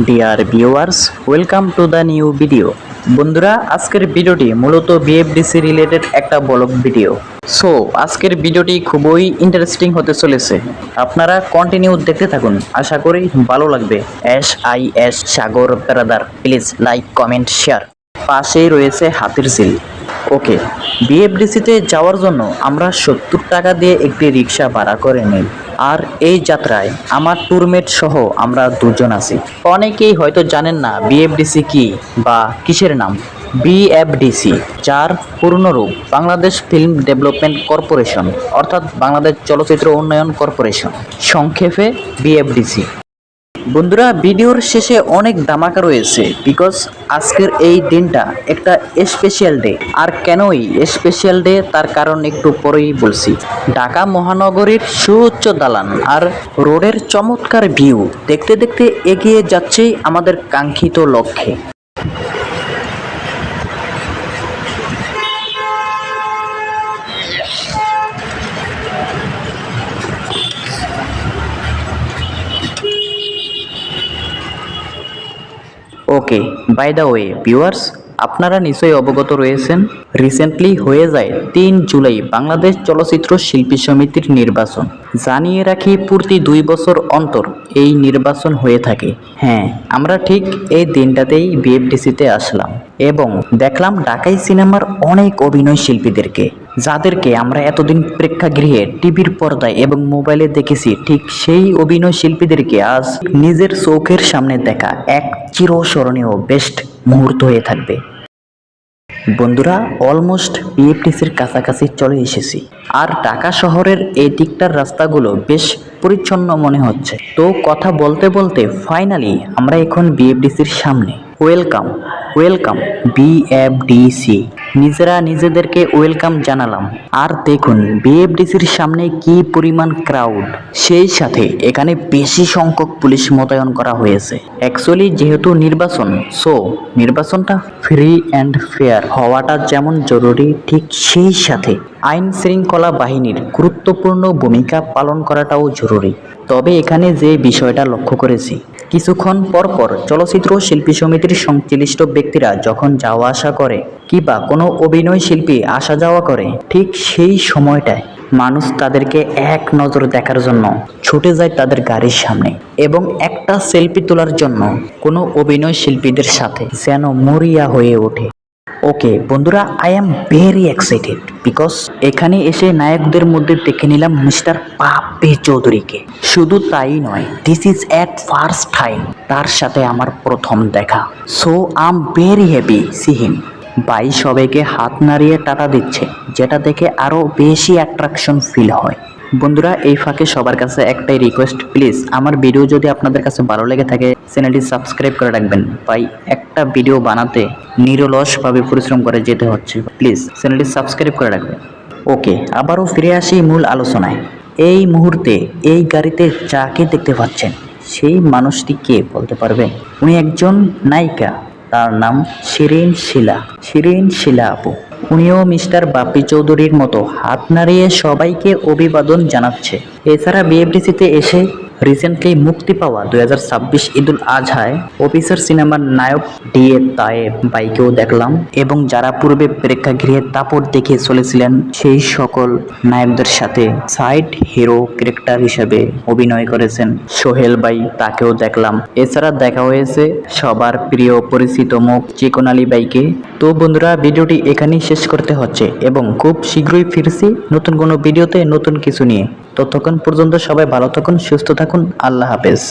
Dear viewers, welcome to the new video. বন্ধুরা, আজকের ভিডিওটি মূলত বিএফডিসি রিলেটেড একটা ব্লগ ভিডিও। সো আজকের ভিডিওটি খুবই ইন্টারেস্টিং হতে চলেছে, আপনারা কন্টিনিউ দেখতে থাকুন, আশা করি ভালো লাগবে। SIS Sagar brother, please like comment share. পাশেই রয়েছে হাতির ঝিল। ওকে, বিএফডিসিতে যাওয়ার জন্য আমরা 70 টাকা দিয়ে একটি রিক্সা ভাড়া করে নিই। আর এই যাত্রায় আমার ট্যুরমেট সহ আমরা দুজন আছি। অনেকেই হয়তো জানেন না বিএফডিসি কি বা কিসের নাম। বিএফডিসি, যার পূর্ণরূপ বাংলাদেশ ফিল্ম ডেভেলপমেন্ট কর্পোরেশন, অর্থাৎ বাংলাদেশ চলচ্চিত্র উন্নয়ন কর্পোরেশন, সংক্ষেপে বিএফডিসি। বন্ধুরা, ভিডিওর শেষে অনেক ধামাকা রয়েছে, বিকজ আজকের এই দিনটা একটা স্পেশাল ডে। আর কেনই স্পেশাল ডে তার কারণ একটু পরেই বলছি। ঢাকা মহানগরীর সুউচ্চ দালান আর রোডের চমৎকার ভিউ দেখতে দেখতে এগিয়ে যাচ্ছে আমাদের কাঙ্ক্ষিত লক্ষ্যে। ওকে, বাই দ্য ওয়ে ভিউয়ার্স, আপনারা নিশ্চয়ই অবগত রয়েছেন রিসেন্টলি হয়ে যায় 3 জুলাই বাংলাদেশ চলচ্চিত্র শিল্পী সমিতির নির্বাচন। জানিয়ে রাখি, প্রতি 2 বছর অন্তর এই নির্বাচন হয়ে থাকে। হ্যাঁ, আমরা ঠিক এই দিনটাতেই বিএফডিসিতে আসলাম এবং দেখলাম ঢাকাই সিনেমার অনেক অভিনয় শিল্পীদেরকে, যাদেরকে আমরা এতদিন প্রেক্ষাগৃহে, টিভির পর্দায় এবং মোবাইলে দেখেছি। ঠিক সেই অভিনয় শিল্পীদেরকে আজ নিজের চোখের সামনে দেখা এক চিরস্মরণীয় বেস্ট মুহূর্ত হয়ে থাকবে। বন্ধুরা, অলমোস্ট বিএফডিসির কাছাকাছি চলে এসেছি। আর ঢাকা শহরের এই দিকটার রাস্তাগুলো বেশ পরিচ্ছন্ন মনে হচ্ছে। তো কথা বলতে বলতে ফাইনালি আমরা এখন বিএফডিসির সামনে। Welcome welcome BFDC. নিজেরা নিজেদেরকে ওয়েলকাম জানালাম। আর দেখুন বিএফডিসির সামনে কি পরিমাণ ক্রাউড, সেই সাথে এখানে বেশি সংখ্যক পুলিশ মোতায়েন করা হয়েছে। অ্যাকচুয়ালি যেহেতু নির্বাচন, সো নির্বাচনটা ফ্রি অ্যান্ড ফেয়ার হওয়াটা যেমন জরুরি, ঠিক সেই সাথে আইন শৃঙ্খলা বাহিনীর গুরুত্বপূর্ণ ভূমিকা পালন করাটাও জরুরি। তবে এখানে যে বিষয়টা লক্ষ্য করেছি, কিছুক্ষণ পর পর চলচ্চিত্র শিল্পী সমিতির সংশ্লিষ্ট ব্যক্তিরা যখন যাওয়া আসা করে কিংবা কোনো অভিনয় শিল্পী আসা যাওয়া করে, ঠিক সেই সময়টায় মানুষ তাদেরকে এক নজর দেখার জন্য ছুটে যায় তাদের গাড়ির সামনে এবং একটা সেলফি তোলার জন্য কোনো অভিনয় শিল্পীদের সাথে যেন মরিয়া হয়ে ওঠে। ওকে বন্ধুরা, I am very excited because এখানে এসে নায়কদের মধ্যে দেখে নিলাম মিস্টার পাপ্পি চৌধুরীকে। শুধু তাই নয়, this is at first time তার সাথে আমার প্রথম দেখা। So I am very happy see him. ভাই সবাইকে হাত নাড়িয়ে টাটা দিচ্ছে, যেটা দেখে আরও বেশি অ্যাট্রাকশন ফিল হয়। বন্ধুরা, এই ফাঁকে সবার কাছে একটাই রিকোয়েস্ট, প্লিজ আমার ভিডিও যদি আপনাদের কাছে ভালো লেগে থাকে চ্যানেলটি সাবস্ক্রাইব করে রাখবেন। ভাই একটা ভিডিও বানাতে নিরলসভাবে পরিশ্রম করে যেতে হচ্ছে, প্লিজ চ্যানেলটি সাবস্ক্রাইব করে রাখবেন। ওকে, আবারও ফিরে আসি মূল আলোচনায়। এই মুহূর্তে এই গাড়িতে যাকে দেখতে পাচ্ছেন, সেই মানুষটি কে বলতে পারবেন? উনি একজন নায়িকা, তার নাম শিরিন শিলা। শিরিন শিলা আপু। উনিও মিস্টার বাপ্পি চৌধুরীর মতো হাত নাড়িয়ে সবাইকে অভিবাদন জানাচ্ছে। এছাড়া বিএফডিসিতে এসে রিসেন্টলি মুক্তি পাওয়া 2026 ঈদুল আজহায় অফিসার সিনেমার নায়ক ডিএ তায়েব বাইকেও দেখলাম এবং যারা পূর্বে প্রেক্ষাগৃহে দাপট দেখে চলেছিলেন সেই সকল নায়কদের সাথে সাইড হিরো ক্যারেক্টার হিসেবে অভিনয় করেছেন সোহেল ভাই, তাকেও দেখলাম। এছাড়া দেখা হয়েছে সবার প্রিয় পরিচিত মুখ চিকন আলী বাইকে। তো বন্ধুরা, ভিডিওটি এখানেই শেষ করতে হচ্ছে এবং খুব শীঘ্রই ফিরছি নতুন কোনো ভিডিওতে নতুন কিছু নিয়ে। ততক্ষণ পর্যন্ত সবাই ভালো থাকুন, সুস্থ থাকুন, আল্লাহ হাফেজ।